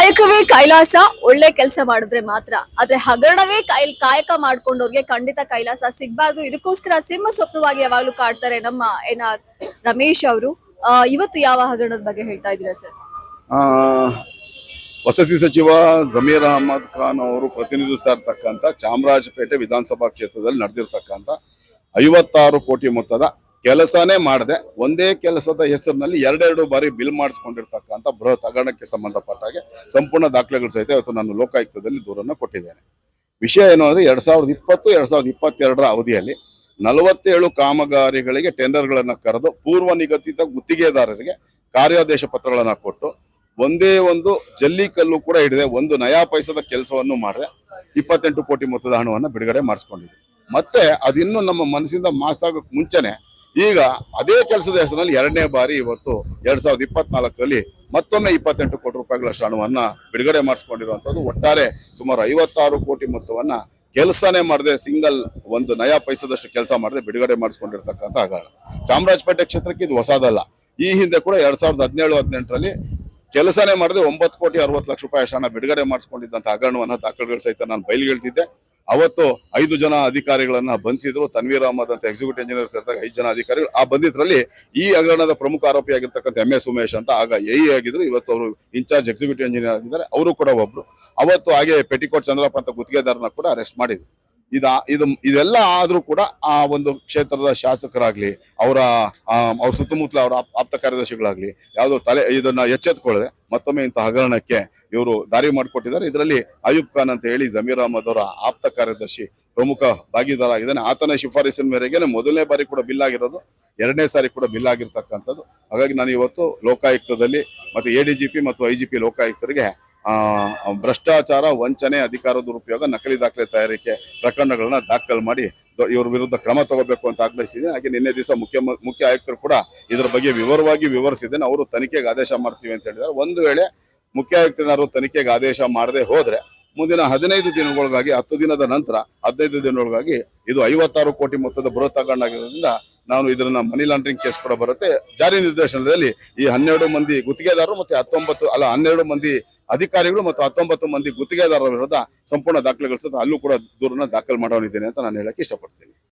ಕಾಯಕವೇ ಕೈಲಾಸ ಒಳ್ಳೆ ಕೆಲಸ ಮಾಡಿದ್ರೆ ಮಾತ್ರ. ಆದ್ರೆ ಹಗರಣವೇ ಕಾಯಕ ಮಾಡ್ಕೊಂಡವ್ರಿಗೆ ಖಂಡಿತ ಕೈಲಾಸ ಸಿಗ್ಬಾರ್ದು. ಇದಕ್ಕೋಸ್ಕರ ಸಿಂಹ ಸ್ವಪ್ನವಾಗಿ ಯಾವಾಗ್ಲೂ ಕಾಡ್ತಾರೆ ನಮ್ಮ NR ರಮೇಶ್ ಅವರು. ಇವತ್ತು ಯಾವ ಹಗರಣದ ಬಗ್ಗೆ ಹೇಳ್ತಾ ಇದ್ದೀರಾ ಸರ್? ಆ, ವಸತಿ ಸಚಿವ ಜಮೀರ್ ಅಹಮದ್ ಖಾನ್ ಅವರು ಪ್ರತಿನಿಧಿಸ್ತಾ ಇರ್ತಕ್ಕಂಥ ಚಾಮರಾಜಪೇಟೆ ವಿಧಾನಸಭಾ ಕ್ಷೇತ್ರದಲ್ಲಿ ನಡೆದಿರ್ತಕ್ಕಂಥ 56 ಕೋಟಿ ಮೊತ್ತದ ಕೆಲಸನೇ ಮಾಡದೆ ಒಂದೇ ಕೆಲಸದ ಹೆಸರಿನಲ್ಲಿ ಎರಡೆರಡು ಬಾರಿ ಬಿಲ್ ಮಾಡಿಸ್ಕೊಂಡಿರ್ತಕ್ಕಂಥ ಬೃಹತ್ ಹಗರಣಕ್ಕೆ ಸಂಬಂಧಪಟ್ಟ ಹಾಗೆ ಸಂಪೂರ್ಣ ದಾಖಲೆಗಳು ಸಹಿತ ಇವತ್ತು ನಾನು ಲೋಕಾಯುಕ್ತದಲ್ಲಿ ದೂರನ್ನು ಕೊಟ್ಟಿದ್ದೇನೆ. ವಿಷಯ ಏನು ಅಂದ್ರೆ 2020-2022 ಅವಧಿಯಲ್ಲಿ 47 ಕಾಮಗಾರಿಗಳಿಗೆ ಟೆಂಡರ್ಗಳನ್ನು ಕರೆದು ಪೂರ್ವ ನಿಗದಿತ ಗುತ್ತಿಗೆದಾರರಿಗೆ ಕಾರ್ಯಾದೇಶ ಪತ್ರಗಳನ್ನು ಕೊಟ್ಟು ಒಂದೇ ಒಂದು ಜಲ್ಲಿಕಲ್ಲು ಕೂಡ ಹಿಡಿದೆ ಒಂದು ನಯಾ ಪೈಸದ ಕೆಲಸವನ್ನು ಮಾಡದೆ 28 ಕೋಟಿ ಮೊತ್ತದ ಹಣವನ್ನು ಬಿಡುಗಡೆ ಮಾಡಿಸ್ಕೊಂಡಿದೆ. ಮತ್ತೆ ಅದಿನ್ನು ನಮ್ಮ ಮನಸ್ಸಿಂದ ಮಾಸಾಗಕ್ಕೆ ಮುಂಚೆನೆ ಈಗ ಅದೇ ಕೆಲಸದ ಹೆಸರಿನಲ್ಲಿ ಎರಡನೇ ಬಾರಿ ಇವತ್ತು 2024ರಲ್ಲಿ ಮತ್ತೊಮ್ಮೆ 28 ಕೋಟಿ ರೂಪಾಯಿಗಳಷ್ಟು ಹಣವನ್ನ ಬಿಡುಗಡೆ ಮಾಡಿಸ್ಕೊಂಡಿರುವಂತದ್ದು. ಒಟ್ಟಾರೆ ಸುಮಾರು 56 ಕೋಟಿ ಮೊತ್ತವನ್ನ ಕೆಲಸನೇ ಮಾಡದೆ ಸಿಂಗಲ್ ಒಂದು ನಯಾ ಪೈಸದಷ್ಟು ಕೆಲಸ ಮಾಡದೆ ಬಿಡುಗಡೆ ಮಾಡಿಸ್ಕೊಂಡಿರ್ತಕ್ಕಂಥ ಹಗರಣ. ಚಾಮರಾಜಪೇಟೆ ಕ್ಷೇತ್ರಕ್ಕೆ ಇದು ಹೊಸದಲ್ಲ. ಈ ಹಿಂದೆ ಕೂಡ 2017-18ರಲ್ಲಿ ಕೆಲಸನೇ ಮಾಡದೆ 9,60,00,000 ರೂಪಾಯಿ ಹಣ ಬಿಡುಗಡೆ ಮಾಡಿಸ್ಕೊಂಡಿದ್ದಂತ ಹಗರಣವನ್ನ ದಾಖಲೆಗಳು ಸಹಿತ ನಾನು ಬಯಲಿಗೆಳ್ತಿದ್ದೆ. ಅವತ್ತು 5 ಜನ ಅಧಿಕಾರಿಗಳನ್ನ ಬಂಧಿಸಿದ್ರು. ತನ್ವೀರ್ ಅಹಮದ್ ಅಂತ ಎಕ್ಸಿಕ್ಯೂಟಿವ್ ಇಂಜಿನಿಯರ್ ಸೇರಿದಾಗ 5 ಜನ ಅಧಿಕಾರಿಗಳು. ಆ ಬಂದಿದ್ರಲ್ಲಿ ಈ ಹಗರಣದ ಪ್ರಮುಖ ಆರೋಪಿಯಾಗಿರ್ತಕ್ಕಂಥ MS ಉಮೇಶ್ ಅಂತ ಆಗ AE ಆಗಿದ್ರು. ಇವತ್ತು ಅವರು ಇನ್ಚಾರ್ಜ್ ಎಕ್ಸಿಕ್ಯೂಟಿವ್ ಇಂಜಿನಿಯರ್ ಆಗಿದ್ದಾರೆ. ಅವರು ಕೂಡ ಒಬ್ರು. ಅವತ್ತು ಹಾಗೆ ಪೆಟಿಕೋಟ್ ಚಂದ್ರಪ್ಪ ಅಂತ ಗುತ್ತಿಗೆದಾರನ ಕೂಡ ಅರೆಸ್ಟ್ ಮಾಡಿದ್ರು. ಇದೆಲ್ಲ ಆದ್ರೂ ಕೂಡ ಆ ಒಂದು ಕ್ಷೇತ್ರದ ಶಾಸಕರಾಗ್ಲಿ ಅವ್ರ ಸುತ್ತಮುತ್ತಲ ಅವರ ಆಪ್ತ ಕಾರ್ಯದರ್ಶಿಗಳಾಗ್ಲಿ ಯಾವುದೋ ಇದನ್ನ ಎಚ್ಚೆತ್ಕೊಳ್ಳದೆ ಮತ್ತೊಮ್ಮೆ ಇಂಥ ಹಗರಣಕ್ಕೆ ಇವರು ದಾರಿ ಮಾಡಿಕೊಟ್ಟಿದ್ದಾರೆ. ಇದರಲ್ಲಿ ಅಯೂಬ್ ಖಾನ್ ಅಂತ ಹೇಳಿ ಜಮೀರ್ ಅಹಮದ್ ಅವರ ಆಪ್ತ ಕಾರ್ಯದರ್ಶಿ ಪ್ರಮುಖ ಭಾಗಿದಾರ ಆಗಿದ್ದಾನೆ. ಆತನ ಶಿಫಾರಸಿನ ಮೇರೆಗೆ ಮೊದಲನೇ ಬಾರಿ ಕೂಡ ಬಿಲ್ ಆಗಿರೋದು, ಎರಡನೇ ಸಾರಿ ಕೂಡ ಬಿಲ್ ಆಗಿರ್ತಕ್ಕಂಥದ್ದು. ಹಾಗಾಗಿ ನಾನು ಇವತ್ತು ಲೋಕಾಯುಕ್ತದಲ್ಲಿ ಮತ್ತೆ ADGP ಮತ್ತು IGP ಲೋಕಾಯುಕ್ತರಿಗೆ ಭ್ರಷ್ಟಾಚಾರ, ವಂಚನೆ, ಅಧಿಕಾರ ದುರುಪಯೋಗ, ನಕಲಿ ದಾಖಲೆ ತಯಾರಿಕೆ ಪ್ರಕರಣಗಳನ್ನ ದಾಖಲು ಮಾಡಿ ಇವ್ರ ವಿರುದ್ಧ ಕ್ರಮ ತಗೋಬೇಕು ಅಂತ ಆಗ್ರಹಿಸಿದ್ದೇನೆ. ಹಾಗೆ ನಿನ್ನೆ ದಿವಸ ಮುಖ್ಯ ಆಯುಕ್ತರು ಕೂಡ ಇದರ ಬಗ್ಗೆ ವಿವರವಾಗಿ ವಿವರಿಸಿದ್ದೇನೆ. ಅವರು ತನಿಖೆಗೆ ಆದೇಶ ಮಾಡ್ತೀವಿ ಅಂತ ಹೇಳಿದ್ದಾರೆ. ಒಂದು ವೇಳೆ ಮುಖ್ಯ ಆಯುಕ್ತರು ತನಿಖೆಗೆ ಆದೇಶ ಮಾಡದೆ ಹೋದ್ರೆ ಮುಂದಿನ 15 ದಿನಗಳಿಗಾಗಿ 10 ದಿನದ ನಂತರ 15 ದಿನಗಳಿಗಾಗಿ ಇದು 56 ಕೋಟಿ ಮೊತ್ತದ ಬೃಹತ್ ಹಗರಣ ಆಗಿರೋದ್ರಿಂದ ನಾನು ಇದನ್ನ ಮನಿ ಲಾಂಡ್ರಿಂಗ್ ಕೇಸ್ ಕೂಡ ಬರುತ್ತೆ. ಜಾರಿ ನಿರ್ದೇಶನದಲ್ಲಿ ಈ 12 ಮಂದಿ ಗುತ್ತಿಗೆದಾರರು ಮತ್ತೆ 12 ಮಂದಿ ಅಧಿಕಾರಿಗಳು ಮತ್ತು 19 ಮಂದಿ ಗುತ್ತಿಗೆದಾರರ ವಿರುದ್ಧ ಸಂಪೂರ್ಣ ದಾಖಲೆಗಳು ಸಹ ಅಲ್ಲೂ ಕೂಡ ದೂರನ್ನ ದಾಖಲು ಮಾಡೋನಿದ್ದೇನೆ ಅಂತ ನಾನು ಹೇಳಕ್ಕೆ ಇಷ್ಟಪಡ್ತೀನಿ.